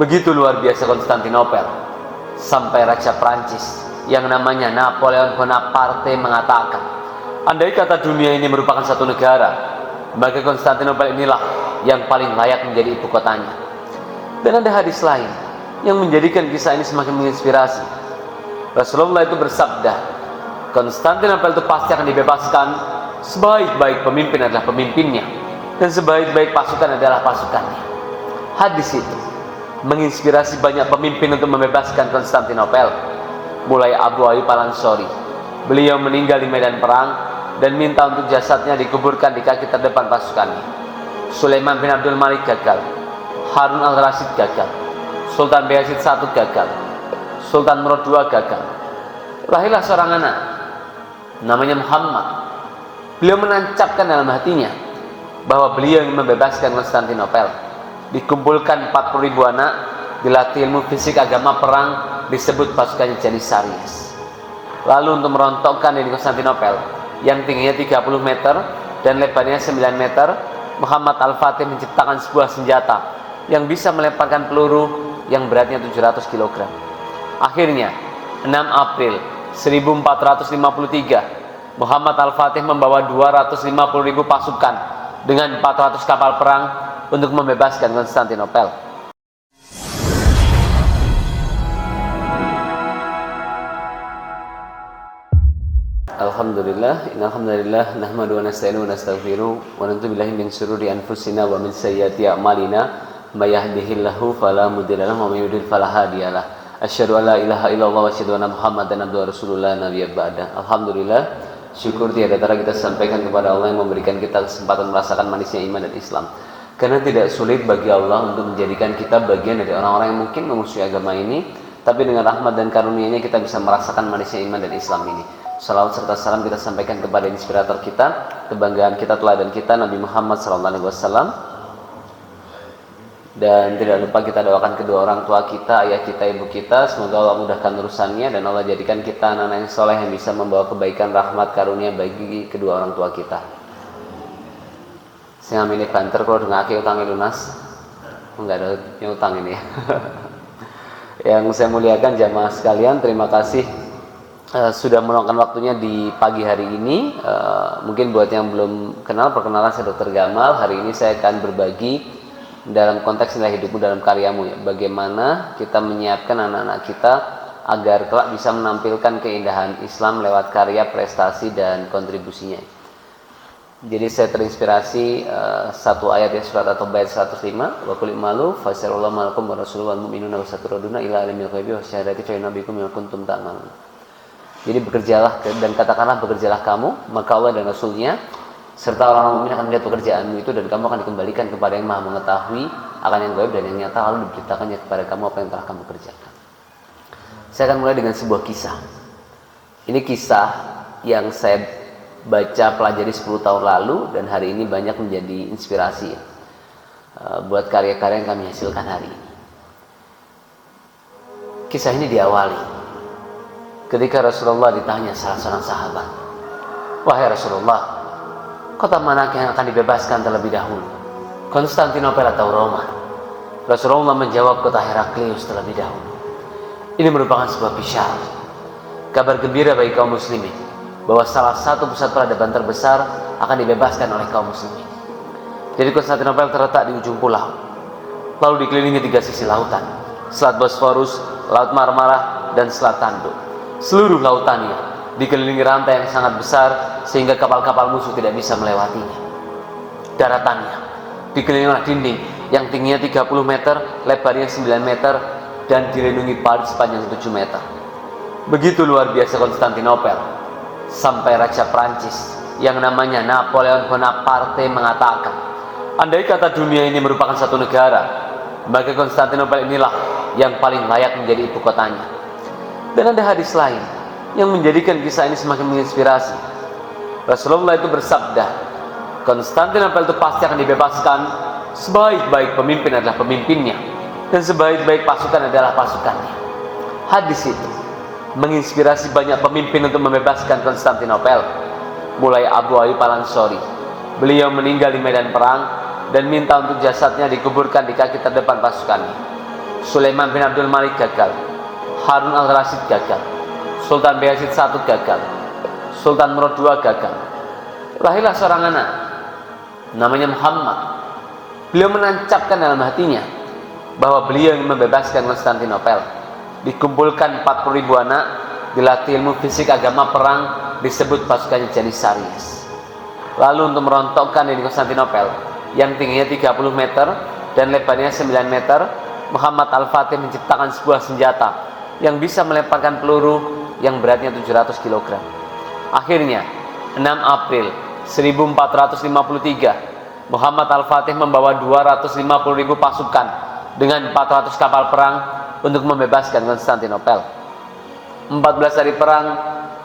Begitu luar biasa Konstantinopel, sampai Raja Prancis yang namanya Napoleon Bonaparte mengatakan, andai kata dunia ini merupakan satu negara, maka Konstantinopel inilah yang paling layak menjadi ibu kotanya. Dan ada hadis lain yang menjadikan kisah ini semakin menginspirasi. Rasulullah itu bersabda, Konstantinopel itu pasti akan dibebaskan, sebaik-baik pemimpin adalah pemimpinnya, dan sebaik-baik pasukan adalah pasukannya. Hadis itu menginspirasi banyak pemimpin untuk membebaskan Konstantinopel, mulai Abu Ayyub Al-Ansari. Beliau meninggal di medan perang dan minta untuk jasadnya dikuburkan di kaki terdepan pasukannya. Sulaiman bin Abdul Malik gagal, Harun Al-Rasyid gagal, Sultan Bayezid I gagal, Sultan Murad II gagal. Lahirlah seorang anak namanya Muhammad. Beliau menancapkan dalam hatinya bahwa beliau ingin membebaskan Konstantinopel. Dikumpulkan 40.000 anak, dilatih ilmu fisik, agama, perang, disebut pasukannya Janissaries. Lalu untuk merontokkan di Konstantinopel yang tingginya 30 meter dan lebarnya 9 meter, Muhammad Al-Fatih menciptakan sebuah senjata yang bisa melemparkan peluru yang beratnya 700 kg. Akhirnya 6 April 1453, Muhammad Al-Fatih membawa 250.000 pasukan dengan 400 kapal perang untuk membebaskan Konstantinopel. Alhamdulillah, innalhamdulillah nahmadu wa nasta'inu wa nastaghfiruh wa na'udzu billahi min syururi anfusina wa min sayyiati a'malina may yahdihillahu fala mudilla lahu wa may yudlil fala hadiyalah. Asyhadu an la ilaha illallah wa asyhadu anna Muhammadan abduhu wa rasulullah nabiyya ba'da. Alhamdulillah, syukur tiada tara kita sampaikan kepada Allah yang memberikan kita kesempatan merasakan manisnya iman dan Islam. Karena tidak sulit bagi Allah untuk menjadikan kita bagian dari orang-orang yang mungkin memusuhi agama ini, tapi dengan rahmat dan karunia-Nya kita bisa merasakan manisnya iman dan Islam ini. Salawat serta salam kita sampaikan kepada inspirator kita, kebanggaan kita, teladan kita, Nabi Muhammad SAW. Dan tidak lupa kita doakan kedua orang tua kita, ayah kita, ibu kita, semoga Allah mudahkan urusannya dan Allah jadikan kita anak-anak yang soleh yang bisa membawa kebaikan, rahmat, karunia bagi kedua orang tua kita. Saya milih banter kalau dengan aki utangnya lunas, enggak ada yang utang ini. Yang saya muliakan jamaah sekalian, terima kasih sudah meluangkan waktunya di pagi hari ini. Mungkin buat yang belum kenal, perkenalan saya Dr. Gamal. Hari ini saya akan berbagi dalam konteks nilai hidupmu dalam karyamu, ya. Bagaimana kita menyiapkan anak-anak kita agar kelak bisa menampilkan keindahan Islam lewat karya, prestasi, dan kontribusinya. Jadi saya terinspirasi satu ayat ya, surat At-Taubah 105, wa qul i'malu fa sayarallahu malakum wa rasuluhu wal mu'minuna wa saturaduna ila alimil ghaibi wa syahadati fa yunabbiukum bima kuntum ta'malun. Jadi bekerjalah dan katakanlah bekerjalah kamu, maka Allah dan Rasulnya serta orang mukmin akan melihat pekerjaanmu itu dan kamu akan dikembalikan kepada yang Maha mengetahui akan yang gaib dan yang nyata, lalu diberitakannya kepada kamu apa yang telah kamu kerjakan. Saya akan mulai dengan sebuah kisah. Ini kisah yang saya baca pelajari 10 tahun lalu dan hari ini banyak menjadi inspirasi buat karya-karya yang kami hasilkan hari ini. Kisah ini diawali ketika Rasulullah ditanya salah seorang sahabat, wahai Rasulullah, kota mana yang akan dibebaskan terlebih dahulu, Konstantinopel atau Roma? Rasulullah menjawab, kota Heraklius terlebih dahulu. Ini merupakan sebuah bisyarah, kabar gembira bagi kaum muslimin bahwa salah satu pusat peradaban terbesar akan dibebaskan oleh kaum muslimin. Jadi Konstantinopel terletak di ujung pulau, lalu dikelilingi 3 sisi lautan, Selat Bosforus, Laut Marmara, dan Selat Tanduk. Seluruh lautannya dikelilingi rantai yang sangat besar sehingga kapal-kapal musuh tidak bisa melewatinya. Daratannya dikelilingi oleh dinding yang tingginya 30 meter, lebarnya 9 meter, dan dilindungi parit sepanjang 7 meter. Begitu luar biasa Konstantinopel, sampai Raja Prancis yang namanya Napoleon Bonaparte mengatakan, andai kata dunia ini merupakan satu negara, maka Konstantinopel inilah yang paling layak menjadi ibu kotanya. Dan ada hadis lain yang menjadikan kisah ini semakin menginspirasi. Rasulullah itu bersabda, Konstantinopel itu pasti akan dibebaskan, sebaik-baik pemimpin adalah pemimpinnya, dan sebaik-baik pasukan adalah pasukannya. Hadis itu menginspirasi banyak pemimpin untuk membebaskan Konstantinopel, mulai Abu Ayyub Al-Ansari. Beliau meninggal di medan perang dan minta untuk jasadnya dikuburkan di kaki terdepan pasukannya. Sulaiman bin Abdul Malik gagal, Harun al-Rasyid gagal, Sultan Bayezid I gagal, Sultan Murad II gagal. Lahirlah seorang anak namanya Muhammad. Beliau menancapkan dalam hatinya bahwa beliau ingin membebaskan Konstantinopel. Dikumpulkan 40.000 anak, dilatih ilmu fisik, agama, perang, disebut pasukan Janissaries. Lalu untuk merontokkan di Konstantinopel yang tingginya 30 meter dan lebarnya 9 meter, Muhammad Al-Fatih menciptakan sebuah senjata yang bisa melemparkan peluru yang beratnya 700 kg. Akhirnya 6 April 1453, Muhammad Al-Fatih membawa 250.000 pasukan dengan 400 kapal perang untuk membebaskan Konstantinopel. 14 hari perang,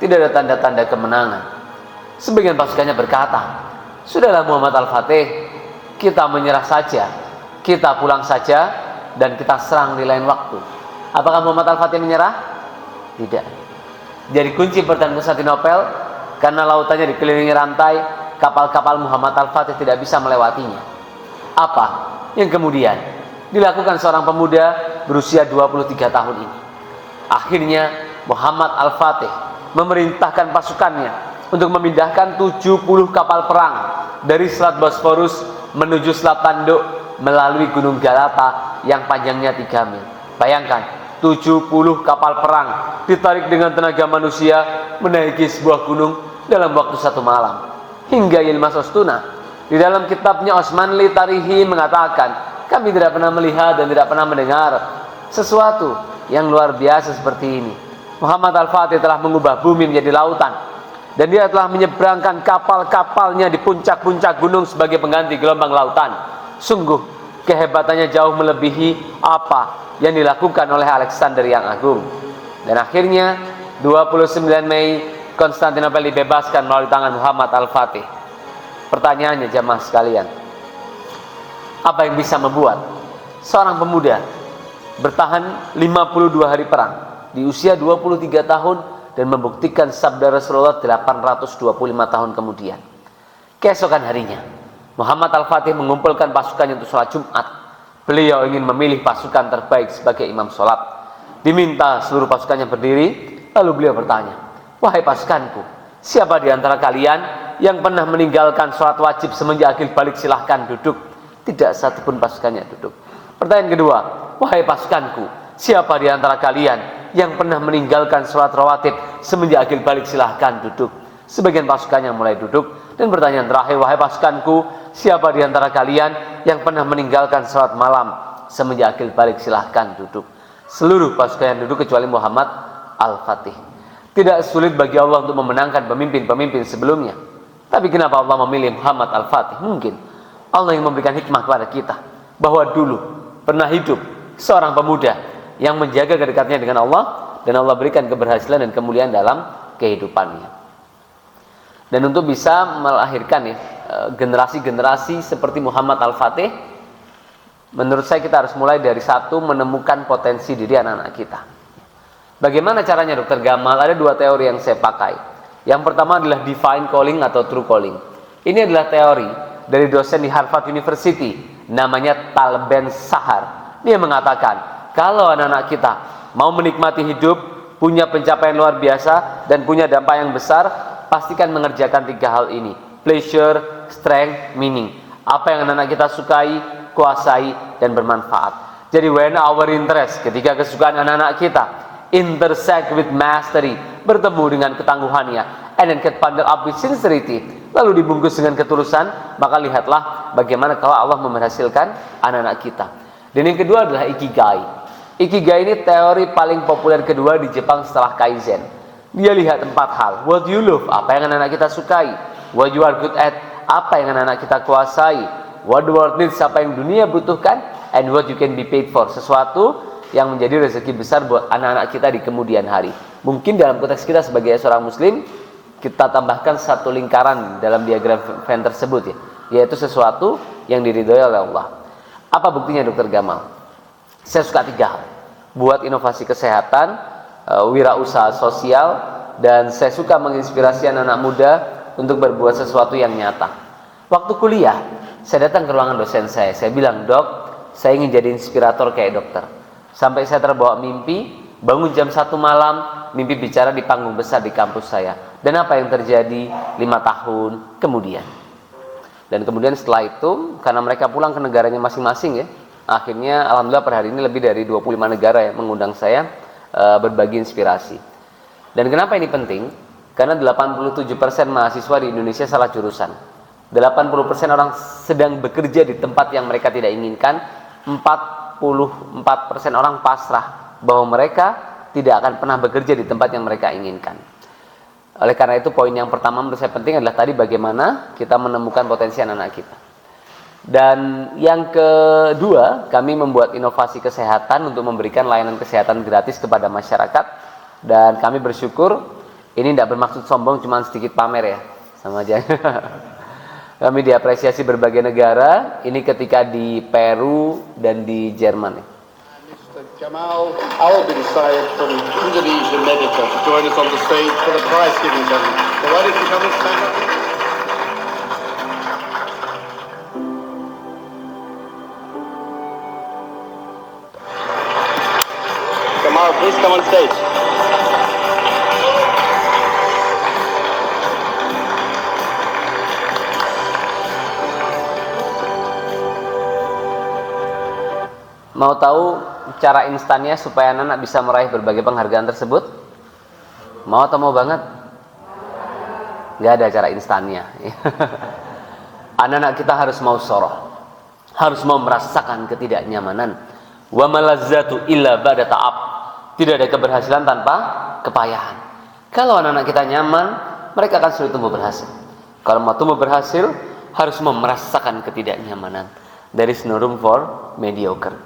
tidak ada tanda-tanda kemenangan. Sebagian pasukannya berkata, "Sudahlah Muhammad Al-Fatih, kita menyerah saja, kita pulang saja dan kita serang di lain waktu." Apakah Muhammad Al-Fatih menyerah? Tidak. Jadi kunci pertahanan Konstantinopel, karena lautannya dikelilingi rantai, kapal-kapal Muhammad Al-Fatih tidak bisa melewatinya. Apa yang kemudian dilakukan seorang pemuda berusia 23 tahun ini? Akhirnya Muhammad Al-Fatih memerintahkan pasukannya untuk memindahkan 70 kapal perang dari Selat Bosforus menuju Selat Tanduk melalui Gunung Galata yang panjangnya 3 mil. Bayangkan, 70 kapal perang ditarik dengan tenaga manusia menaiki sebuah gunung dalam waktu 1 malam. Hingga Yilmaz Ostuna di dalam kitabnya Osmanli Tarihi mengatakan, kami tidak pernah melihat dan tidak pernah mendengar sesuatu yang luar biasa seperti ini. Muhammad Al-Fatih telah mengubah bumi menjadi lautan, dan dia telah menyeberangkan kapal-kapalnya di puncak-puncak gunung sebagai pengganti gelombang lautan. Sungguh kehebatannya jauh melebihi apa yang dilakukan oleh Alexander yang Agung. Dan akhirnya 29 Mei Konstantinopel dibebaskan melalui tangan Muhammad Al-Fatih. Pertanyaannya jamaah sekalian, apa yang bisa membuat seorang pemuda bertahan 52 hari perang di usia 23 tahun dan membuktikan sabda Rasulullah 825 tahun kemudian? Keesokan harinya Muhammad Al-Fatih mengumpulkan pasukannya untuk sholat Jumat. Beliau ingin memilih pasukan terbaik sebagai imam sholat. Diminta seluruh pasukannya berdiri, lalu beliau bertanya, "Wahai pasukanku, siapa di antara kalian yang pernah meninggalkan sholat wajib semenjak akhir balik? Silahkan duduk." Tidak satupun pasukannya duduk. Pertanyaan kedua, "Wahai pasukanku, siapa di antara kalian yang pernah meninggalkan sholat rawatib semenjak akhir balik? Silahkan duduk." Sebagian pasukannya mulai duduk. Dan pertanyaan terakhir, "Wahai pasukanku, siapa di antara kalian yang pernah meninggalkan sholat malam semenjak akhir balik? Silahkan duduk." Seluruh pasukan duduk kecuali Muhammad Al-Fatih. Tidak sulit bagi Allah untuk memenangkan pemimpin-pemimpin sebelumnya. Tapi kenapa Allah memilih Muhammad Al-Fatih? Mungkin Allah yang memberikan hikmah kepada kita, bahwa dulu pernah hidup seorang pemuda yang menjaga kedekatannya dengan Allah, dan Allah berikan keberhasilan dan kemuliaan dalam kehidupannya. Dan untuk bisa melahirkan generasi-generasi seperti Muhammad Al-Fatih, menurut saya kita harus mulai dari satu, menemukan potensi diri anak-anak kita. Bagaimana caranya, Dr. Gamal? Ada 2 teori yang saya pakai. Yang pertama adalah divine calling atau true calling. Ini adalah teori dari dosen di Harvard University, namanya Tal Ben Shahar. Dia mengatakan, kalau anak-anak kita mau menikmati hidup, punya pencapaian luar biasa, dan punya dampak yang besar, pastikan mengerjakan 3 hal ini: pleasure, strength, meaning. Apa yang anak-anak kita sukai, kuasai, dan bermanfaat. Jadi when our interest, ketika kesukaan anak-anak kita intersect with mastery, bertemu dengan ketangguhannya, and then get bundled up with sincerity, lalu dibungkus dengan ketulusan, maka lihatlah bagaimana kalau Allah memberhasilkan anak-anak kita. Dan yang kedua adalah Ikigai. Ikigai ini teori paling populer kedua di Jepang setelah Kaizen. Dia lihat 4 hal. What you love, apa yang anak-anak kita sukai. What you are good at, apa yang anak-anak kita kuasai. What the world needs, apa yang dunia butuhkan. And what you can be paid for, sesuatu yang menjadi rezeki besar buat anak-anak kita di kemudian hari. Mungkin dalam konteks kita sebagai seorang muslim, kita tambahkan 1 lingkaran dalam diagram Venn tersebut, ya, yaitu sesuatu yang diridhoi oleh Allah. Apa buktinya, Dr. Gamal? Saya suka 3 hal. Buat inovasi kesehatan, wirausaha sosial, dan saya suka menginspirasi anak-anak muda untuk berbuat sesuatu yang nyata. Waktu kuliah, saya datang ke ruangan dosen saya bilang, "Dok, saya ingin jadi inspirator kayak dokter. Sampai saya terbawa mimpi, bangun jam 1 malam, mimpi bicara di panggung besar di kampus saya. Dan apa yang terjadi 5 tahun kemudian. Dan kemudian setelah itu, karena mereka pulang ke negaranya masing-masing ya, akhirnya alhamdulillah per hari ini lebih dari 25 negara ya mengundang saya berbagi inspirasi. Dan kenapa ini penting? Karena 87% mahasiswa di Indonesia salah jurusan. 80% orang sedang bekerja di tempat yang mereka tidak inginkan. 44% orang pasrah bahwa mereka tidak akan pernah bekerja di tempat yang mereka inginkan. Oleh karena itu poin yang pertama menurut saya penting adalah tadi bagaimana kita menemukan potensi anak-anak kita. Dan yang kedua, kami membuat inovasi kesehatan untuk memberikan layanan kesehatan gratis kepada masyarakat. Dan kami bersyukur, ini tidak bermaksud sombong, cuma sedikit pamer ya, sama aja. Kami diapresiasi berbagai negara, ini ketika di Peru dan di Jerman. Mr. Gamal Albin Syed from Indonesia Medica to join us on the stage for the prize giving ceremony. So why don't you come and stand up? Gamal, please come on stage. Mau tahu cara instannya supaya anak-anak bisa meraih berbagai penghargaan tersebut? Mau atau mau banget? Gak ada cara instannya. Anak-anak kita harus mau soroh, harus mau merasakan ketidaknyamanan. Wa malazzatu illa ba'da ta'ab. Tidak ada keberhasilan tanpa kepayahan. Kalau anak-anak kita nyaman, mereka akan sulit tumbuh berhasil. Kalau mau tumbuh berhasil, harus mau merasakan ketidaknyamanan. There is no room for mediocre.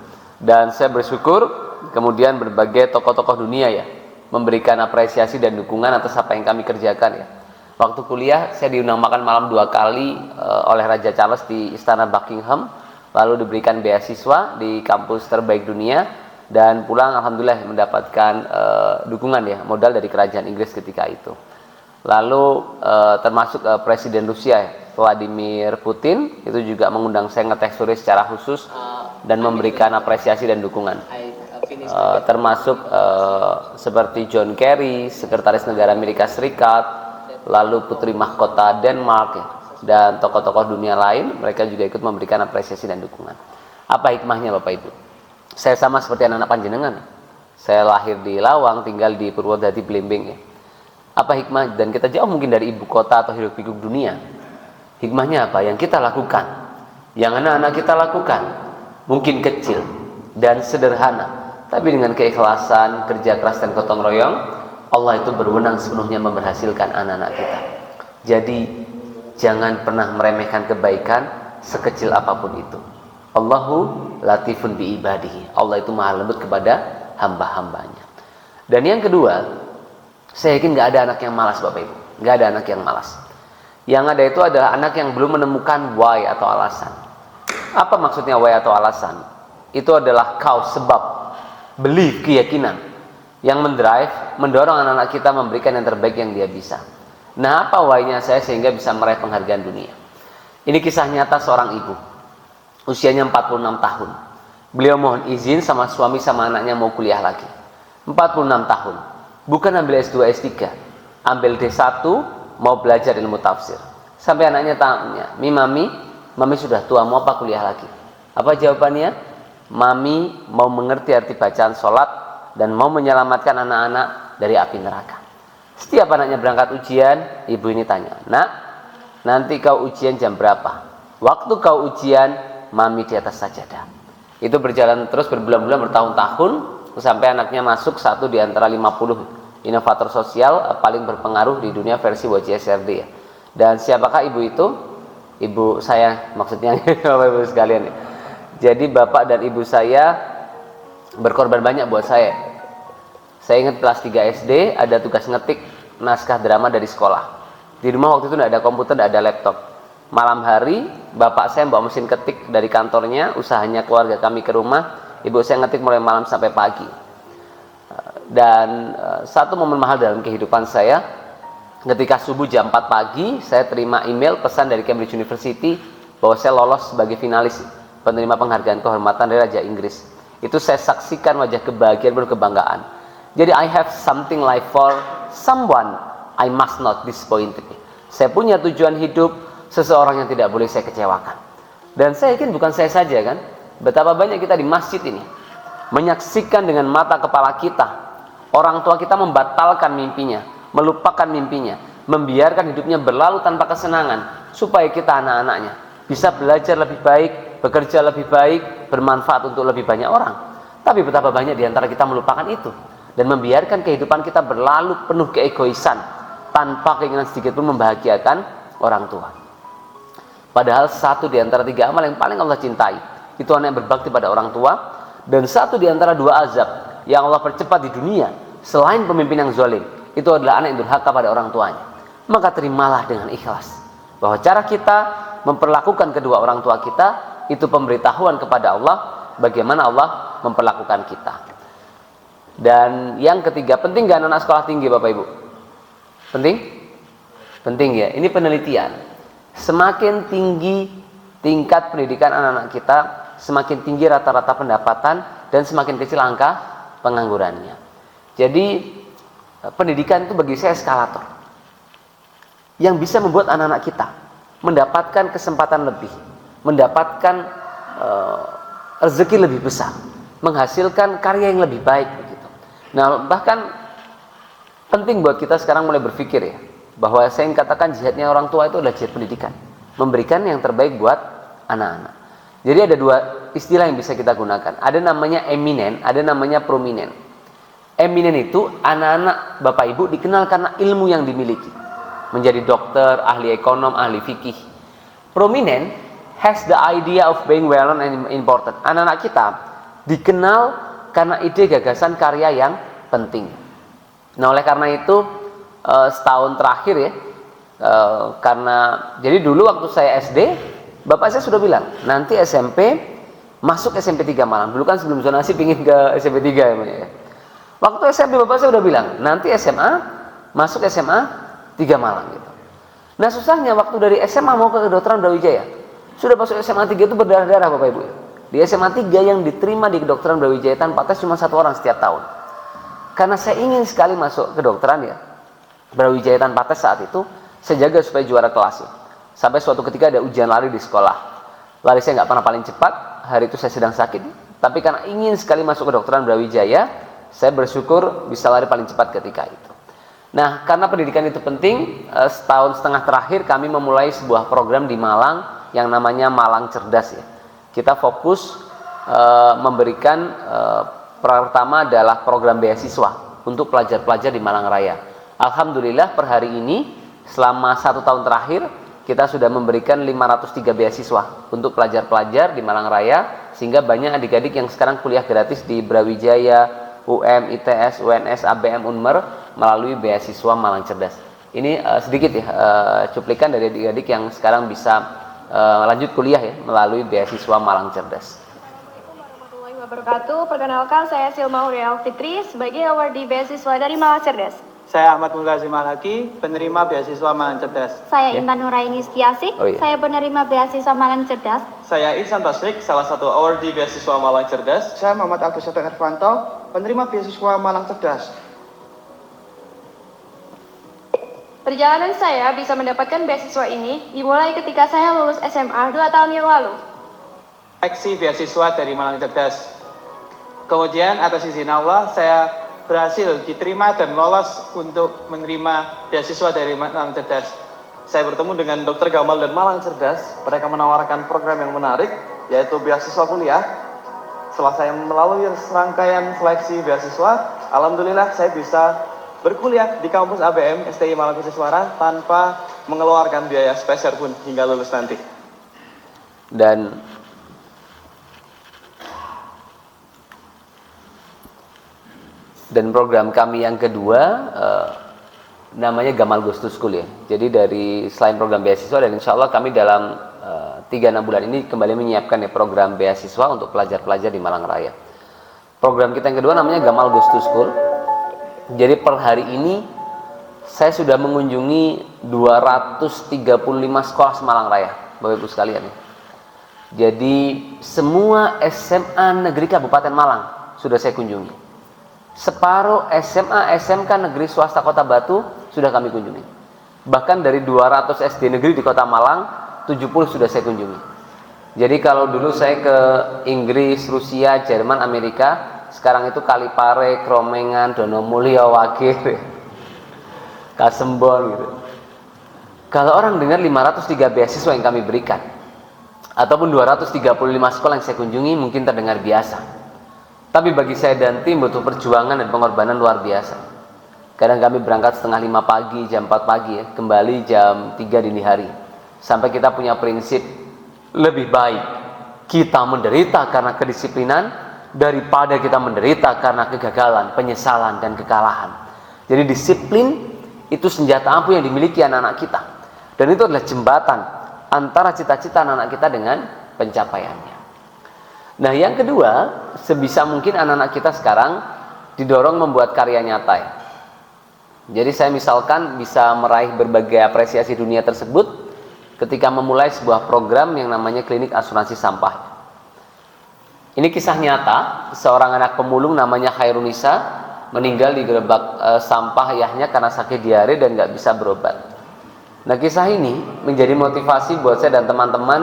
Dan saya bersyukur kemudian berbagai tokoh-tokoh dunia ya memberikan apresiasi dan dukungan atas apa yang kami kerjakan ya. Waktu kuliah saya diundang makan malam 2 kali oleh Raja Charles di Istana Buckingham, lalu diberikan beasiswa di kampus terbaik dunia, dan pulang alhamdulillah mendapatkan dukungan ya, modal dari kerajaan Inggris ketika itu. Lalu termasuk Presiden Rusia ya, Vladimir Putin itu juga mengundang saya ngetek turis secara khusus dan memberikan apresiasi dan dukungan. Termasuk seperti John Kerry, Sekretaris Negara Amerika Serikat, lalu Putri Mahkota Denmark ya, dan tokoh-tokoh dunia lain, mereka juga ikut memberikan apresiasi dan dukungan. Apa hikmahnya Bapak Ibu? Saya sama seperti anak-anak panjenengan. Saya lahir di Lawang, tinggal di Purwodadi Blimbing ya. Apa hikmah? Dan kita jauh mungkin dari ibu kota atau hiruk-pikuk dunia. Hikmahnya apa? Yang kita lakukan, yang anak-anak kita lakukan, mungkin kecil dan sederhana, tapi dengan keikhlasan, kerja keras dan gotong royong, Allah itu berwenang sepenuhnya memberhasilkan anak-anak kita. Jadi jangan pernah meremehkan kebaikan sekecil apapun itu. Allahu latifun bi ibadihi. Allah itu maha lembut kepada hamba-hambanya. Dan yang kedua, saya yakin gak ada anak yang malas Bapak Ibu. Gak ada anak yang malas. Yang ada itu adalah anak yang belum menemukan why atau alasan. Apa maksudnya why atau alasan? Itu adalah cause, sebab, belief, keyakinan yang mendrive, mendorong anak-anak kita memberikan yang terbaik yang dia bisa. Nah, apa why-nya saya sehingga bisa meraih penghargaan dunia? Ini kisah nyata seorang ibu. Usianya 46 tahun. Beliau mohon izin sama suami sama anaknya mau kuliah lagi. 46 tahun. Bukan ambil S2, S3. Ambil D1, mau belajar ilmu tafsir. Sampai anaknya tanya, Mami sudah tua, mau apa kuliah lagi? Apa jawabannya? Mami mau mengerti arti bacaan sholat dan mau menyelamatkan anak-anak dari api neraka. Setiap anaknya berangkat ujian, ibu ini tanya, Nak, nanti kau ujian jam berapa? Waktu kau ujian, Mami di atas sajadah. Itu berjalan terus berbulan-bulan, bertahun-tahun, sampai anaknya masuk satu di antara 50 inovator sosial paling berpengaruh di dunia versi WCSRD ya. Dan siapakah ibu itu? Ibu saya maksudnya Bapak Ibu sekalian ya. Jadi bapak dan ibu saya berkorban banyak buat saya. Saya ingat kelas 3 SD ada tugas ngetik naskah drama dari sekolah. Di rumah waktu itu tidak ada komputer, tidak ada laptop. Malam hari bapak saya bawa mesin ketik dari kantornya, usahanya keluarga kami ke rumah. Ibu saya ngetik mulai malam sampai pagi. Dan satu momen mahal dalam kehidupan saya, ketika subuh jam 4 pagi saya terima email pesan dari Cambridge University bahwa saya lolos sebagai finalis penerima penghargaan kehormatan dari Raja Inggris. Itu saya saksikan wajah kebahagiaan dan kebanggaan. Jadi I have something like for someone I must not disappoint. Saya punya tujuan hidup, seseorang yang tidak boleh saya kecewakan. Dan saya yakin bukan saya saja kan, betapa banyak kita di masjid ini menyaksikan dengan mata kepala kita orang tua kita membatalkan mimpinya, melupakan mimpinya, membiarkan hidupnya berlalu tanpa kesenangan supaya kita anak-anaknya bisa belajar lebih baik, bekerja lebih baik, bermanfaat untuk lebih banyak orang. Tapi betapa banyak di antara kita melupakan itu dan membiarkan kehidupan kita berlalu penuh keegoisan tanpa keinginan sedikit pun membahagiakan orang tua. Padahal satu di antara 3 amal yang paling Allah cintai itu anak yang berbakti pada orang tua, dan satu di antara 2 azab yang Allah percepat di dunia selain pemimpin yang zalim itu adalah anak yang durhaka pada orang tuanya. Maka terimalah dengan ikhlas bahwa cara kita memperlakukan kedua orang tua kita itu pemberitahuan kepada Allah bagaimana Allah memperlakukan kita. Dan yang ketiga, penting gak anak sekolah tinggi Bapak Ibu? Penting? Penting ya. Ini penelitian. Semakin tinggi tingkat pendidikan anak-anak kita, semakin tinggi rata-rata pendapatan dan semakin kecil angka penganggurannya. Jadi pendidikan itu bagi saya eskalator yang bisa membuat anak-anak kita mendapatkan kesempatan lebih, mendapatkan rezeki lebih besar, menghasilkan karya yang lebih baik begitu. Nah, bahkan penting buat kita sekarang mulai berpikir ya, bahwa saya ingin katakan jihadnya orang tua itu adalah jihad pendidikan, memberikan yang terbaik buat anak-anak. Jadi ada 2 istilah yang bisa kita gunakan. Ada namanya eminen, ada namanya prominen. Eminen itu anak-anak Bapak Ibu dikenal karena ilmu yang dimiliki, menjadi dokter, ahli ekonom, ahli fikih. Prominen has the idea of being well known and important. Anak-anak kita dikenal karena ide, gagasan, karya yang penting. Nah, oleh karena itu setahun terakhir ya, karena jadi dulu waktu saya SD, bapak saya sudah bilang nanti SMP masuk SMP 3 Malang. Dulu kan sebelum zonasi pingin ke SMP 3 ya. Waktu SMP bapak saya udah bilang nanti SMA masuk SMA 3 Malang gitu. Nah, susahnya waktu dari SMA mau ke kedokteran Brawijaya, sudah masuk SMA 3 itu berdarah-darah Bapak Ibu. Di SMA 3 yang diterima di kedokteran Brawijaya tanpa tes cuma 1 orang setiap tahun. Karena saya ingin sekali masuk kedokteran ya Brawijaya tanpa tes saat itu, saya jaga supaya juara kelas ya. Sampai suatu ketika ada ujian lari di sekolah. Lari saya nggak pernah paling cepat, hari itu saya sedang sakit. Tapi karena ingin sekali masuk kedokteran Brawijaya, saya bersyukur bisa lari paling cepat ketika itu. Nah, karena pendidikan itu penting, setahun setengah terakhir kami memulai sebuah program di Malang yang namanya Malang Cerdas ya. Kita fokus memberikan pertama adalah program beasiswa untuk pelajar-pelajar di Malang Raya. Alhamdulillah per hari ini selama 1 tahun terakhir kita sudah memberikan 503 beasiswa untuk pelajar-pelajar di Malang Raya, sehingga banyak adik-adik yang sekarang kuliah gratis di Brawijaya, UM, ITS, UNS, ABM, Unmer melalui beasiswa Malang Cerdas. Ini sedikit ya cuplikan dari adik-adik yang sekarang bisa lanjut kuliah ya melalui beasiswa Malang Cerdas. Assalamualaikum warahmatullahi wabarakatuh. Perkenalkan saya Silma Uriel Fitri sebagai awardee beasiswa dari Malang Cerdas. Saya Ahmad Mulazim Malaki, penerima beasiswa Malang Cerdas. Saya Intan Nuraini Setiasih, saya penerima beasiswa Malang Cerdas. Saya Ihsan Tasrik, salah satu awardee beasiswa Malang Cerdas. Saya Muhammad Agus Seto Irvanto, penerima beasiswa Malang Cerdas. Perjalanan saya bisa mendapatkan beasiswa ini dimulai ketika saya lulus SMA 2 tahun yang lalu. Seleksi beasiswa dari Malang Cerdas. Kemudian atas izin Allah, saya berhasil diterima dan lolos untuk menerima beasiswa dari Malang Cerdas. Saya bertemu dengan Dr. Gamal dan Malang Cerdas. Mereka menawarkan program yang menarik, yaitu beasiswa kuliah. Setelah saya melalui serangkaian seleksi beasiswa, alhamdulillah saya bisa berkuliah di kampus ABM STI Malang Kusiswara tanpa mengeluarkan biaya spesial pun hingga lulus nanti. Dan program kami yang kedua namanya Gamal Ghost to School ya. Jadi dari selain program beasiswa, dan insya Allah kami dalam 3-6 bulan ini kembali menyiapkan ya program beasiswa untuk pelajar-pelajar di Malang Raya. Program kita yang kedua namanya Gamal Ghost to School. Jadi per hari ini saya sudah mengunjungi 235 sekolah Malang Raya, Bapak Ibu sekalian ya. Jadi semua SMA negeri Kabupaten Malang sudah saya kunjungi. Separuh SMA SMK negeri swasta Kota Batu sudah kami kunjungi. Bahkan dari 200 SD negeri di Kota Malang, 70 sudah saya kunjungi. Jadi kalau dulu saya ke Inggris, Rusia, Jerman, Amerika, sekarang itu Kalipare, Kromengan, Donomulyo, Wagir, Kasembon gitu. Kalau orang dengar 503 beasiswa yang kami berikan, ataupun 235 sekolah yang saya kunjungi, mungkin terdengar biasa. Tapi bagi saya dan tim butuh perjuangan dan pengorbanan luar biasa. Kadang kami berangkat setengah 5 pagi, jam 4 pagi ya, kembali jam 3 dini hari. Sampai kita punya prinsip, lebih baik kita menderita karena kedisiplinan daripada kita menderita karena kegagalan, penyesalan, dan kekalahan. Jadi disiplin itu senjata ampuh yang dimiliki anak-anak kita. Dan itu adalah jembatan antara cita-cita anak-anak kita dengan pencapaiannya. Nah, yang kedua, sebisa mungkin anak-anak kita sekarang didorong membuat karya nyata ya. Jadi saya misalkan bisa meraih berbagai apresiasi dunia tersebut ketika memulai sebuah program yang namanya Klinik Asuransi Sampah. Ini kisah nyata, seorang anak pemulung namanya Khairunisa meninggal di gerobak sampah ayahnya karena sakit diare dan nggak bisa berobat. Nah, kisah ini menjadi motivasi buat saya dan teman-teman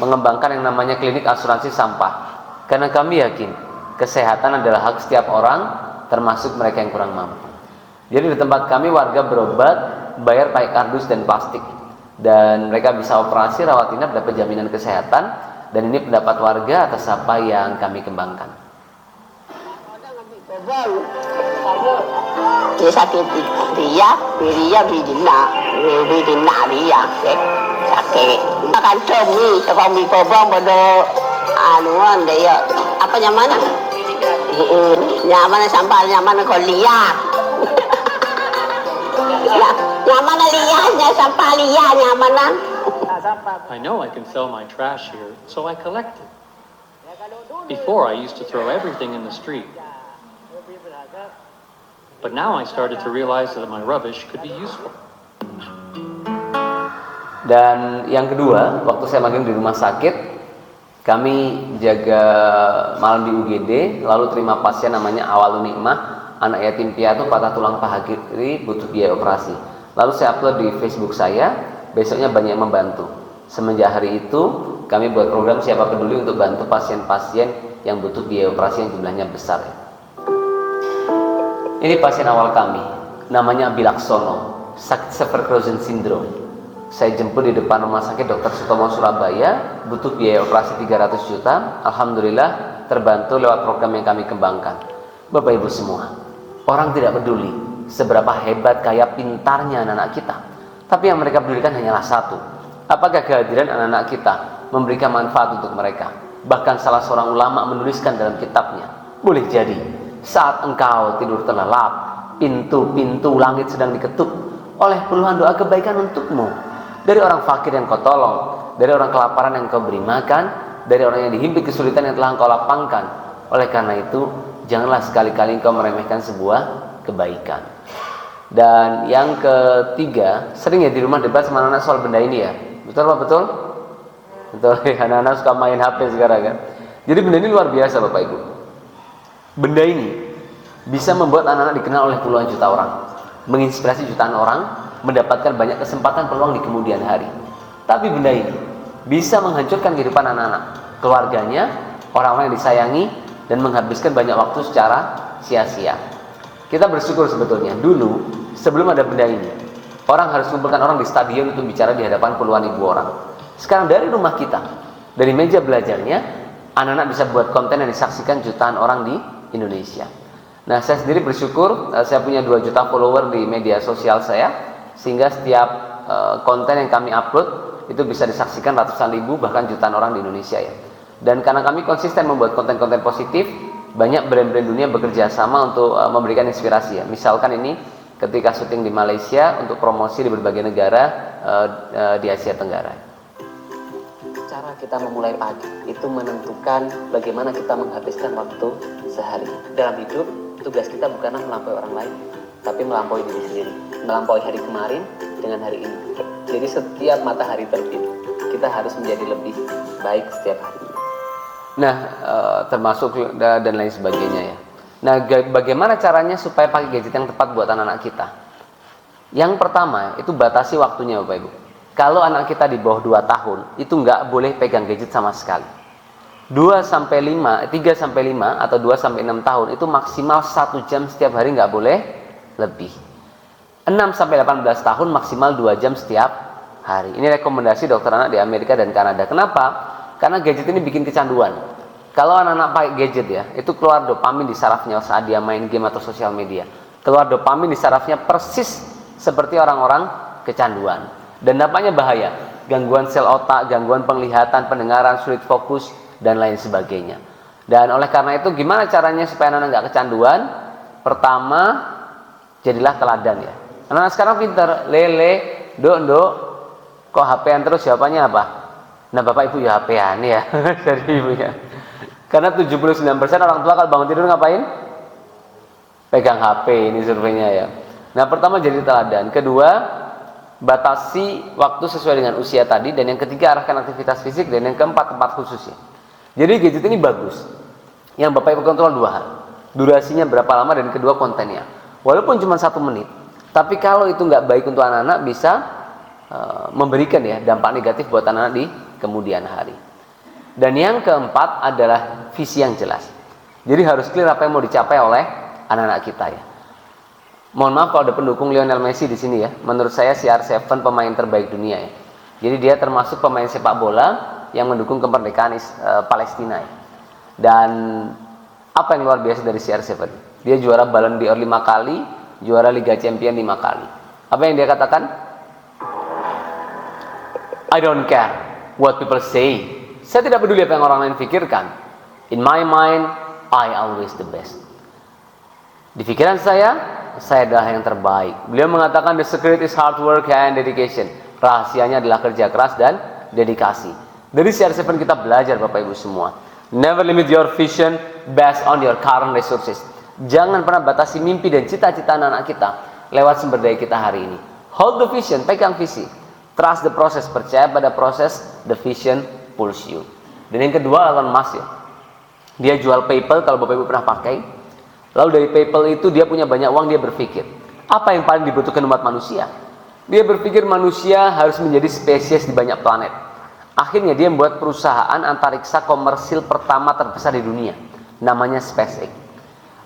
mengembangkan yang namanya Klinik Asuransi Sampah. Karena kami yakin kesehatan adalah hak setiap orang, termasuk mereka yang kurang mampu. Jadi di tempat kami warga berobat, bayar pakai kardus dan plastik. Dan mereka bisa operasi, rawat inap, dapat jaminan kesehatan. Dan ini pendapat warga atas apa yang kami kembangkan. Dia sakit dia sakit. Makan cumi, sekarang mie kobong pada anuan dia apa nyaman? Nyaman sampah nyaman kolia. Nyaman liahnya sampah liah nyaman. I know I can throw my trash here, so I collect it. Before, I used to throw everything in the street. But now I started to realize that my rubbish could be useful. Dan yang kedua, waktu saya magang di rumah sakit, kami jaga malam di UGD, lalu terima pasien namanya Awalun Nikmah, anak yatim piatu patah tulang paha kiri, butuh biaya operasi. Lalu saya upload di Facebook saya, besoknya banyak yang membantu. Semenjak hari itu, kami buat program Siapa Peduli untuk bantu pasien-pasien yang butuh biaya operasi yang jumlahnya besar. Ini pasien awal kami, namanya Bilaksono, sakit Severkrausen Syndrome. Saya jemput di depan rumah sakit Dr. Sutomo Surabaya, butuh biaya operasi 300 juta. Alhamdulillah terbantu lewat program yang kami kembangkan. Bapak Ibu semua, orang tidak peduli seberapa hebat, kaya, pintarnya anak-anak kita. Tapi yang mereka pedulikan hanyalah satu. Apakah kehadiran anak-anak kita memberikan manfaat untuk mereka? Bahkan salah seorang ulama menuliskan dalam kitabnya, boleh jadi saat engkau tidur terlelap, pintu-pintu langit sedang diketuk oleh puluhan doa kebaikan untukmu. Dari orang fakir yang kau tolong, dari orang kelaparan yang kau beri makan, dari orang yang dihimpit kesulitan yang telah engkau lapangkan. Oleh karena itu, janganlah sekali-kali engkau meremehkan sebuah kebaikan. Dan yang ketiga, sering ya di rumah debat sama anak-anak soal benda ini ya. Betul Pak? Betul? Betul, anak-anak suka main HP sekarang kan. Jadi benda ini luar biasa Bapak Ibu. Benda ini bisa membuat anak-anak dikenal oleh puluhan juta orang, menginspirasi jutaan orang, mendapatkan banyak kesempatan peluang di kemudian hari. Tapi benda ini bisa menghancurkan kehidupan anak-anak, keluarganya, orang-orang yang disayangi, dan menghabiskan banyak waktu secara sia-sia. Kita bersyukur sebetulnya, dulu sebelum ada benda ini, orang harus mengumpulkan orang di stadion untuk bicara di hadapan puluhan ribu orang. Sekarang dari rumah kita, dari meja belajarnya, anak-anak bisa buat konten yang disaksikan jutaan orang di Indonesia. Nah, saya sendiri bersyukur, saya punya 2 juta follower di media sosial saya, sehingga setiap konten yang kami upload itu bisa disaksikan ratusan ribu bahkan jutaan orang di Indonesia ya. Dan karena kami konsisten membuat konten-konten positif, banyak brand-brand dunia bekerja sama untuk memberikan inspirasi ya. Misalkan ini ketika syuting di Malaysia untuk promosi di berbagai negara di Asia Tenggara. Cara kita memulai pagi itu menentukan bagaimana kita menghabiskan waktu sehari. Dalam hidup, tugas kita bukanlah melampaui orang lain, tapi melampaui diri sendiri, melampaui hari kemarin dengan hari ini. Jadi setiap matahari terbit, kita harus menjadi lebih baik setiap harinya. Nah, termasuk dan lain sebagainya ya. Nah, bagaimana caranya supaya pakai gadget yang tepat buat anak-anak kita? Yang pertama, itu batasi waktunya Bapak Ibu. Kalau anak kita di bawah 2 tahun, itu nggak boleh pegang gadget sama sekali. 3 sampai 5 atau 2 sampai 6 tahun itu maksimal 1 jam setiap hari, nggak boleh lebih. 6 sampai 18 tahun maksimal 2 jam setiap hari. Ini rekomendasi dokter anak di Amerika dan Kanada. Kenapa? Karena gadget ini bikin kecanduan. Kalau anak-anak pakai gadget ya, itu keluar dopamin di sarafnya saat dia main game atau sosial media. Keluar dopamin di sarafnya persis seperti orang-orang kecanduan. Dan dampaknya bahaya. Gangguan sel otak, gangguan penglihatan, pendengaran, sulit fokus, dan lain sebagainya. Dan oleh karena itu, gimana caranya supaya anak-anak nggak kecanduan? Pertama, jadilah teladan ya. Anak-anak sekarang pinter, lele, dok, kok HP-an terus, jawabannya apa? Nah, bapak ibu ya HP-an ya dari ibunya. Karena 79% orang tua kalau bangun tidur ngapain? Pegang HP, ini surveinya ya. Nah, pertama jadi teladan. Kedua, batasi waktu sesuai dengan usia tadi. Dan yang ketiga, arahkan aktivitas fisik. Dan yang keempat, tempat khususnya. Jadi gadget ini bagus. Yang bapak ibu kontrol 2 hal. Durasinya berapa lama dan kedua kontennya. Walaupun cuma 1 menit. Tapi kalau itu nggak baik untuk anak-anak, bisa memberikan ya dampak negatif buat anak-anak di kemudian hari. Dan yang keempat adalah visi yang jelas. Jadi harus clear apa yang mau dicapai oleh anak-anak kita ya. Mohon maaf kalau ada pendukung Lionel Messi di sini ya. Menurut saya CR7 pemain terbaik dunia ya. Jadi dia termasuk pemain sepak bola yang mendukung kemerdekaan Palestina ya. Dan apa yang luar biasa dari CR7? Dia juara Ballon d'Or 5 kali, juara Liga Champions 5 kali. Apa yang dia katakan? I don't care what people say. Saya tidak peduli apa yang orang lain pikirkan. In my mind, I always the best. Di pikiran saya adalah yang terbaik. Beliau mengatakan the secret is hard work and dedication. Rahasianya adalah kerja keras dan dedikasi. Dari CR7 kita belajar Bapak Ibu semua. Never limit your vision based on your current resources. Jangan pernah batasi mimpi dan cita-cita anak-anak kita lewat sumber daya kita hari ini. Hold the vision, pegang visi. Trust the process, percaya pada proses, the vision pulls you. Dan yang kedua, Elon Musk ya. Dia jual PayPal, kalau Bapak Ibu pernah pakai. Lalu dari PayPal itu dia punya banyak uang, dia berpikir, apa yang paling dibutuhkan umat manusia? Dia berpikir manusia harus menjadi spesies di banyak planet. Akhirnya dia membuat perusahaan antariksa komersil pertama terbesar di dunia. Namanya SpaceX.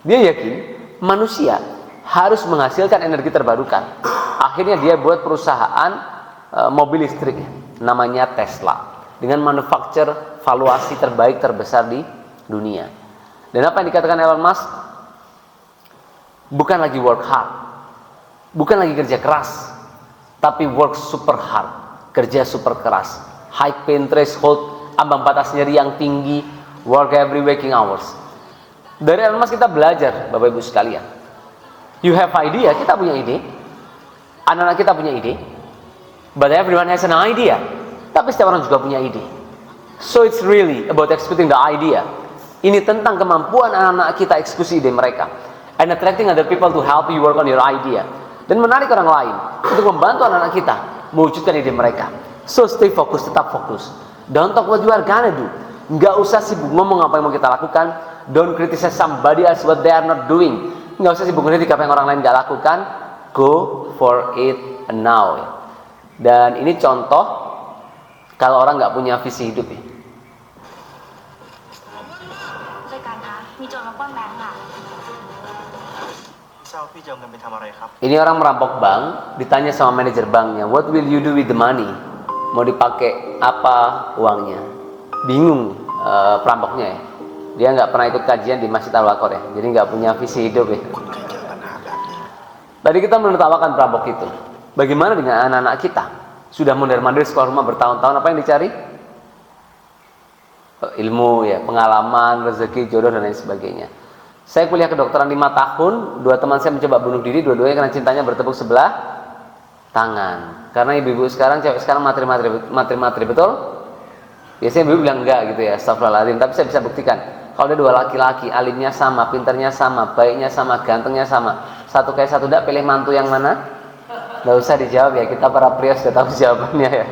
Dia yakin manusia harus menghasilkan energi terbarukan. Akhirnya dia buat perusahaan mobil listrik namanya Tesla dengan manufaktur valuasi terbaik terbesar di dunia. Dan apa yang dikatakan Elon Musk? Bukan lagi work hard, bukan lagi kerja keras, tapi work super hard, kerja super keras, high pain threshold, ambang batas nyeri yang tinggi, work every waking hours. Dari Elon Musk kita belajar Bapak Ibu sekalian. You have idea, kita punya ide, anak-anak kita punya ide. But everyone has an idea. Tapi setiap orang juga punya ide. So it's really about executing the idea. Ini tentang kemampuan anak-anak kita eksekusi ide mereka. And attracting other people to help you work on your idea. Dan menarik orang lain untuk membantu anak-anak kita mewujudkan ide mereka. So stay fokus, tetap fokus. Don't talk what you are gonna do. Nggak usah sibuk ngomong apa yang mau kita lakukan. Don't criticize somebody else what they are not doing. Nggak usah sibuk ngeritik apa yang orang lain nggak lakukan. Go for it now. Dan ini contoh kalau orang nggak punya visi hidup ya. Ini orang merampok bank, ditanya sama manajer banknya, what will you do with the money? Mau dipakai apa uangnya? Bingung perampoknya ya. Dia nggak pernah ikut kajian di Masjid Al-Waqor ya, jadi nggak punya visi hidup ya. Tadi kita menertawakan perampok itu. Bagaimana dengan anak-anak kita? Sudah mondar-mandir sekolah rumah bertahun-tahun, apa yang dicari? Ilmu ya, pengalaman, rezeki, jodoh dan lain sebagainya. Saya kuliah kedokteran 5 tahun, 2 teman saya mencoba bunuh diri, dua-duanya karena cintanya bertepuk sebelah tangan. Karena ibu-ibu sekarang, cewek sekarang materi-materi, betul? Biasanya ibu bilang enggak gitu ya, astagfirullahaladzim. Tapi saya bisa buktikan, kalau ada 2 laki-laki, alimnya sama, pinternya sama, baiknya sama, gantengnya sama, satu kayak satu dak, pilih mantu yang mana? Nggak usah dijawab ya, kita para pria sudah tahu jawabannya ya.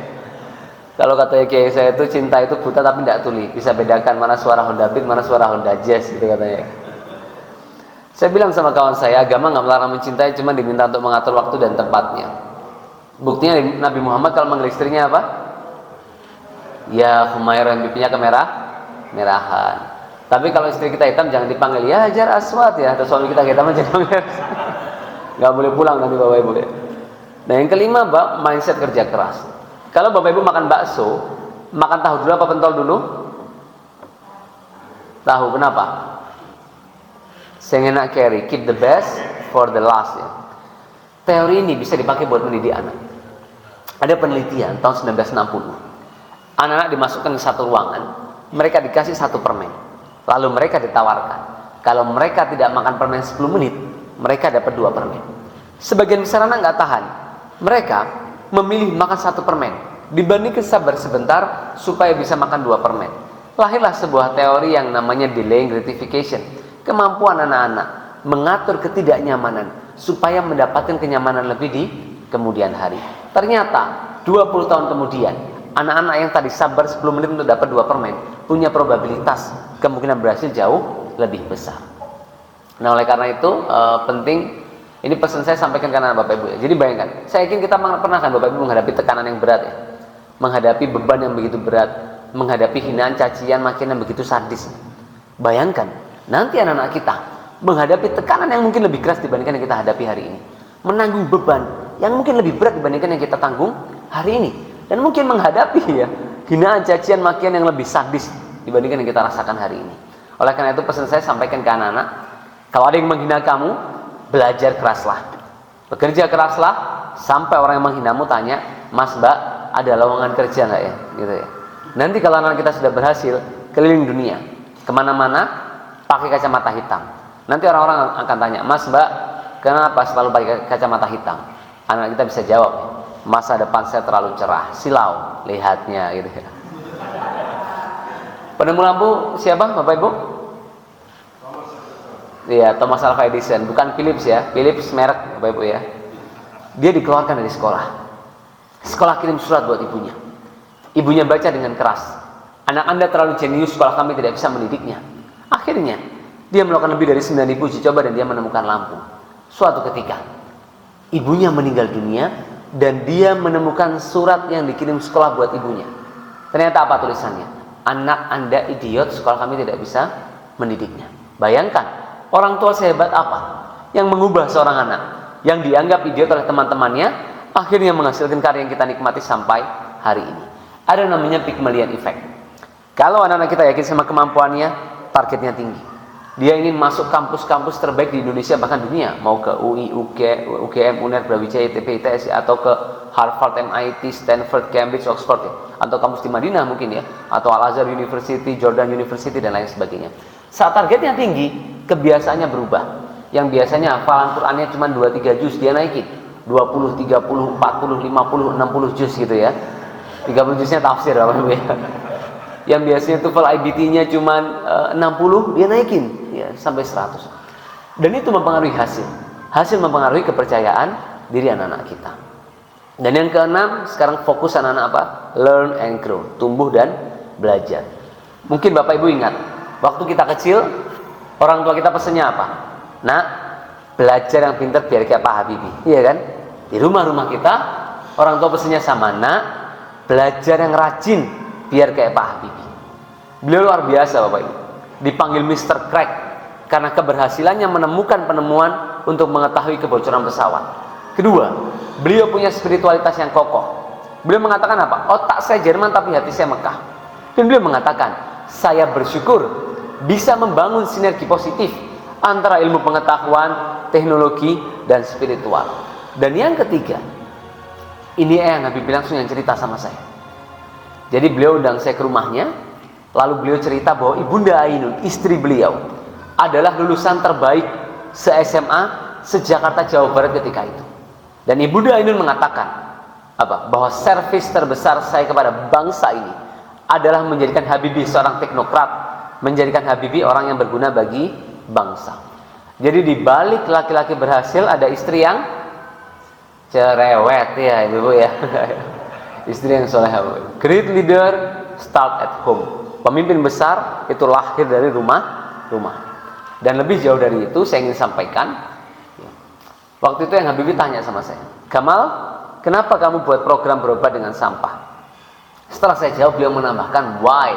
Kalau katanya kiai saya itu cinta itu buta tapi tidak tuli, bisa bedakan mana suara Honda Beat, mana suara Honda Jazz gitu katanya. Saya bilang sama kawan saya, agama nggak melarang mencintai, cuma diminta untuk mengatur waktu dan tempatnya. Buktinya Nabi Muhammad kalau manggil istrinya apa? Ya Humairah, yang pipinya merahan. Tapi kalau istri kita hitam jangan dipanggil ya Hajar Aswad ya, atau suami kita hitam aja panggil. Nggak boleh pulang nanti Bapak Ibu ya. Nah yang kelima, mindset kerja keras. Kalau Bapak Ibu makan bakso, makan tahu dulu apa pentol dulu? Tahu, kenapa? Saya enak carry, keep the best for the last ya. Teori ini bisa dipakai buat mendidik anak. Ada penelitian tahun 1960. Anak-anak dimasukkan ke satu ruangan, mereka dikasih satu permen. Lalu mereka ditawarkan, kalau mereka tidak makan permen 10 menit, mereka dapat 2 permen. Sebagian besar anak nggak tahan. Mereka memilih makan 1 permen dibandingkan sabar sebentar supaya bisa makan 2 permen. Lahirlah sebuah teori yang namanya delaying gratification. Kemampuan anak-anak mengatur ketidaknyamanan supaya mendapatkan kenyamanan lebih di kemudian hari. Ternyata 20 tahun kemudian, anak-anak yang tadi sabar 10 menit untuk dapat 2 permen punya probabilitas kemungkinan berhasil jauh lebih besar. Nah oleh karena itu penting. Ini pesan saya sampaikan ke anak Bapak Ibu ya. Jadi bayangkan, saya yakin kita pernah kan Bapak Ibu menghadapi tekanan yang berat ya. Menghadapi beban yang begitu berat, menghadapi hinaan, cacian, makian yang begitu sadis. Bayangkan, nanti anak-anak kita menghadapi tekanan yang mungkin lebih keras dibandingkan yang kita hadapi hari ini. Menanggung beban yang mungkin lebih berat dibandingkan yang kita tanggung hari ini. Dan mungkin menghadapi ya, hinaan, cacian, makian yang lebih sadis dibandingkan yang kita rasakan hari ini. Oleh karena itu pesan saya sampaikan ke anak-anak, kalau ada yang menghina kamu, belajar keraslah, bekerja keraslah, sampai orang yang menghinamu tanya, Mas Mbak, ada lowongan kerja nggak ya? Gitu ya. Nanti kalau anak kita sudah berhasil keliling dunia, kemana-mana pakai kacamata hitam. Nanti orang-orang akan tanya, Mas Mbak, kenapa selalu pakai kacamata hitam? Anak kita bisa jawab, masa depan saya terlalu cerah, silau lihatnya, gitu ya. Penemu lampu siapa, Bapak Ibu? Iya, Thomas Alva Edison, bukan Philips ya. Philips merek Bapak Ibu ya. Dia dikeluarkan dari sekolah. Sekolah kirim surat buat ibunya. Ibunya baca dengan keras. Anak Anda terlalu jenius, sekolah kami tidak bisa mendidiknya. Akhirnya dia melakukan lebih dari 9.000 uji coba dan dia menemukan lampu. Suatu ketika ibunya meninggal dunia dan dia menemukan surat yang dikirim sekolah buat ibunya. Ternyata apa tulisannya? Anak Anda idiot, sekolah kami tidak bisa mendidiknya. Bayangkan, orang tua sehebat apa yang mengubah seorang anak yang dianggap idiot oleh teman-temannya, akhirnya menghasilkan karya yang kita nikmati sampai hari ini. Ada namanya Pygmalion Effect. Kalau anak-anak kita yakin sama kemampuannya, targetnya tinggi. Dia ingin masuk kampus-kampus terbaik di Indonesia bahkan dunia, mau ke UI, UGM, UNER, Brawijaya, ITB, ITS, atau ke Harvard, MIT, Stanford, Cambridge, Oxford ya. Atau kampus di Madinah mungkin ya, atau Al-Azhar University, Jordan University dan lain sebagainya. Saat targetnya tinggi, kebiasaannya berubah. Yang biasanya hafalan Qur'annya cuma 2-3 juz, dia naikin 20, 30, 40, 50, 60 juz gitu ya. 30 juznya tafsir apa ya. Yang biasanya TOEFL IBT-nya cuma 60, dia naikin ya sampai 100. Dan itu mempengaruhi hasil. Hasil mempengaruhi kepercayaan diri anak-anak kita. Dan yang keenam, sekarang fokus anak-anak apa? Learn and grow, tumbuh dan belajar. Mungkin Bapak Ibu ingat, waktu kita kecil, orang tua kita pesennya apa? Nak, belajar yang pintar biar kayak Pak Habibie, iya kan? Di rumah-rumah kita, orang tua pesennya sama, nak, belajar yang rajin biar kayak Pak Habibie. Beliau luar biasa Bapak Ibu. Dipanggil Mr. Crack karena keberhasilannya menemukan penemuan untuk mengetahui kebocoran pesawat. Kedua, beliau punya spiritualitas yang kokoh. Beliau mengatakan apa? Otak saya Jerman tapi hati saya Mekah. Dan beliau mengatakan, saya bersyukur bisa membangun sinergi positif antara ilmu pengetahuan, teknologi, dan spiritual. Dan yang ketiga, ini yang Habibie langsung yang cerita sama saya. Jadi beliau undang saya ke rumahnya, lalu beliau cerita bahwa Ibunda Ainun, istri beliau, adalah lulusan terbaik se-SMA se-Jakarta Jawa Barat ketika itu. Dan Ibunda Ainun mengatakan apa? Bahwa servis terbesar saya kepada bangsa ini adalah menjadikan Habibie seorang teknokrat, menjadikan Habibie orang yang berguna bagi bangsa. Jadi di balik laki-laki berhasil ada istri yang cerewet ya Ibu ya. Istri yang solehah. Great leader start at home. Pemimpin besar itu lahir dari rumah. Dan lebih jauh dari itu saya ingin sampaikan. Waktu itu yang Habibie tanya sama saya, Gamal, kenapa kamu buat program berobat dengan sampah? Setelah saya jawab, beliau menambahkan, why?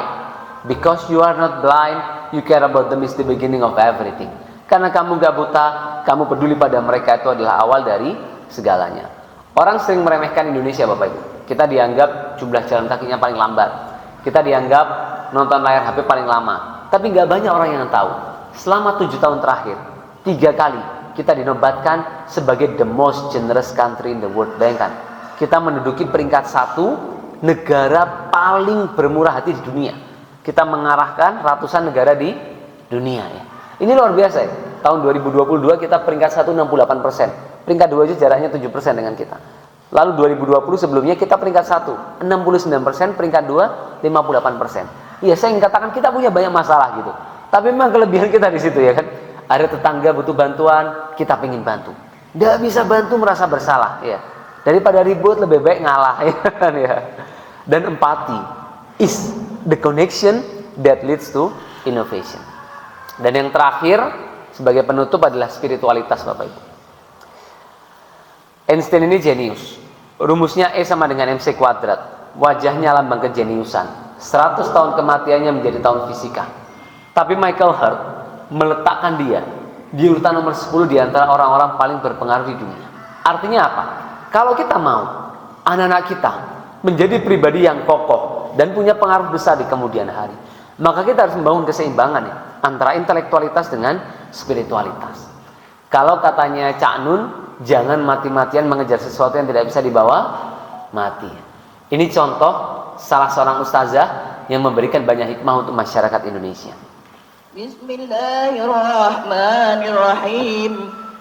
Because you are not blind, you care about them is the beginning of everything. Karena kamu gak buta, kamu peduli pada mereka, itu adalah awal dari segalanya. Orang sering meremehkan Indonesia, Bapak Ibu. Kita dianggap jumlah jalan kakinya paling lambat. Kita dianggap nonton layar HP paling lama. Tapi gak banyak orang yang tahu. Selama 7 tahun terakhir, 3 kali kita dinobatkan sebagai the most generous country in the world. Bayangkan, kita menduduki peringkat 1 negara paling bermurah hati di dunia. Kita mengarahkan ratusan negara di dunia ya. Ini luar biasa ya. Tahun 2022 kita peringkat 1 68%. Peringkat 2 aja jaraknya 7% dengan kita. Lalu 2020 sebelumnya kita peringkat 1 69%, peringkat 2 58%. Iya, saya ingin katakan kita punya banyak masalah gitu. Tapi memang kelebihan kita di situ ya kan. Ada tetangga butuh bantuan, kita pengen bantu. Nggak bisa bantu merasa bersalah ya. Daripada ribut lebih baik ngalah ya kan ya. Dan empati is the connection that leads to innovation. Dan yang terakhir sebagai penutup adalah spiritualitas Bapak Ibu. Einstein ini jenius. Rumusnya E sama dengan MC kuadrat. Wajahnya lambang kejeniusan. 100 tahun kematiannya menjadi tahun fisika. Tapi Michael Hurt meletakkan dia di urutan nomor 10 di antara orang-orang paling berpengaruh di dunia. Artinya apa? Kalau kita mau anak-anak kita menjadi pribadi yang kokoh dan punya pengaruh besar di kemudian hari, maka kita harus membangun keseimbangan ya, antara intelektualitas dengan spiritualitas. Kalau katanya Cak Nun, jangan mati-matian mengejar sesuatu yang tidak bisa dibawa mati. Ini contoh salah seorang ustazah yang memberikan banyak hikmah untuk masyarakat Indonesia. Bismillahirrahmanirrahim.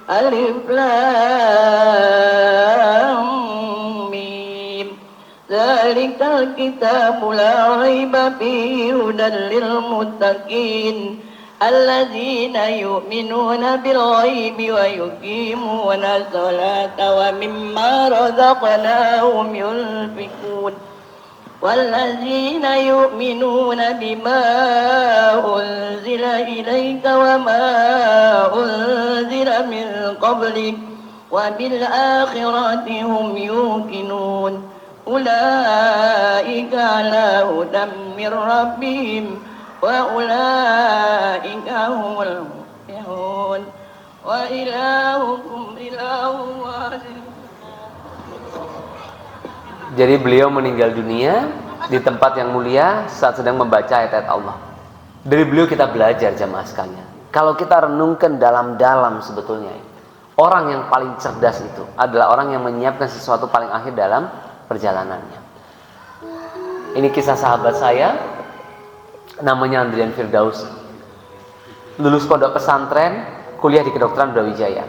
Alif Lam Mim. Dzalikal kitabu la raiba fihi hudan lil muttaqin. Alladzina yu'minuna bil ghaibi wa yuqimuna sholata wa mimma razaqnahum yunfiqun. والذين يؤمنون بما أنزل إليك وما أنزل من قبلك وبالآخرة هم يوقنون أولئك على هدى من ربهم وأولئك هم المفلحون وإلهكم إله واحد. Jadi beliau meninggal dunia di tempat yang mulia saat sedang membaca ayat-ayat Allah. Dari beliau kita belajar jamaah sekalian. Kalau kita renungkan dalam-dalam sebetulnya, orang yang paling cerdas itu adalah orang yang menyiapkan sesuatu paling akhir dalam perjalanannya. Ini kisah sahabat saya, namanya Andrian Firdaus. Lulus pondok pesantren, kuliah di kedokteran Brawijaya.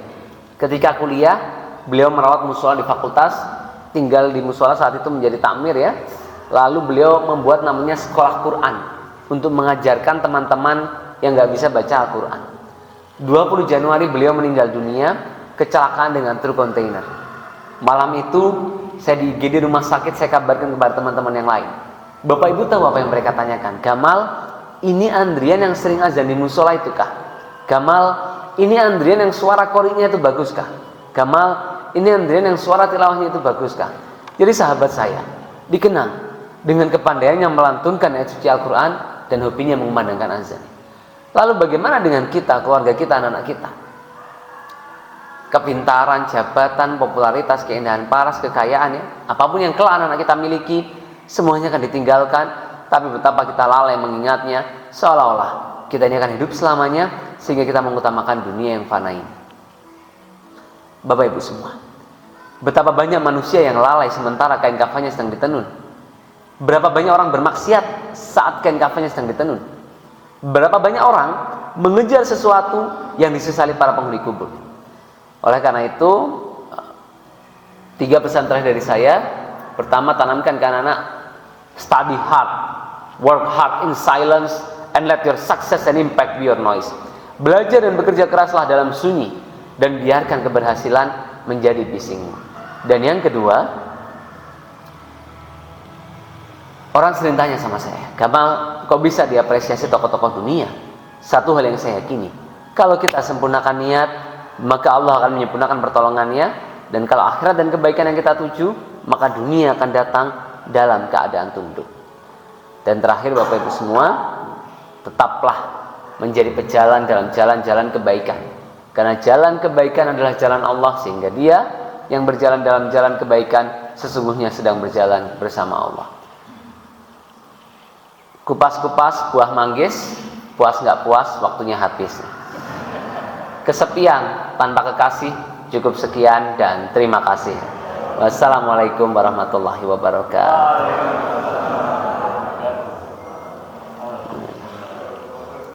Ketika kuliah, beliau merawat mushola di fakultas, tinggal di mushola saat itu menjadi takmir ya. Lalu beliau membuat namanya sekolah Quran untuk mengajarkan teman-teman yang nggak bisa baca Al-Quran. 20 Januari beliau meninggal dunia kecelakaan dengan truk kontainer. Malam itu saya di IGD rumah sakit, saya kabarkan kepada teman-teman yang lain. Bapak Ibu tahu apa yang mereka tanyakan? Gamal, ini Andrian yang sering azan di mushola itu kah? Gamal, ini Andrian yang suara qori'nya itu bagus kah? Gamal, ini Andrian yang suara tilawahnya itu bagus kah? Jadi sahabat saya dikenal dengan kepandaiannya melantunkan ayat suci Al-Quran dan hobinya mengumandangkan azan. Lalu bagaimana dengan kita, keluarga kita, anak-anak kita? Kepintaran, jabatan, popularitas, keindahan paras, kekayaan ya, apapun yang kelak anak-anak kita miliki, semuanya akan ditinggalkan. Tapi betapa kita lalai mengingatnya, seolah-olah kita ini akan hidup selamanya, sehingga kita mengutamakan dunia yang fana ini. Bapak Ibu semua, betapa banyak manusia yang lalai sementara kain kafannya sedang ditenun. Berapa banyak orang bermaksiat saat kain kafannya sedang ditenun. Berapa banyak orang mengejar sesuatu yang disesali para penghuni kubur. Oleh karena itu, 3 pesan terakhir dari saya. Pertama, tanamkan ke anak-anak, study hard, work hard in silence, and let your success and impact be your noise. Belajar dan bekerja keraslah dalam sunyi, dan biarkan keberhasilan menjadi bisingmu. Dan yang kedua, Orang sering tanya sama saya, Gamal, kok bisa diapresiasi tokoh-tokoh dunia? Satu hal yang saya yakini, kalau kita sempurnakan niat, maka Allah akan menyempurnakan pertolongannya. Dan kalau akhirat dan kebaikan yang kita tuju, maka dunia akan datang dalam keadaan tunduk. Dan terakhir Bapak Ibu semua, tetaplah menjadi pejalan dalam jalan-jalan kebaikan. Karena jalan kebaikan adalah jalan Allah, sehingga dia yang berjalan dalam jalan kebaikan sesungguhnya sedang berjalan bersama Allah. Kupas-kupas buah manggis, puas nggak puas, waktunya habis. Kesepian tanpa kekasih, cukup sekian dan terima kasih. Wassalamualaikum warahmatullahi wabarakatuh.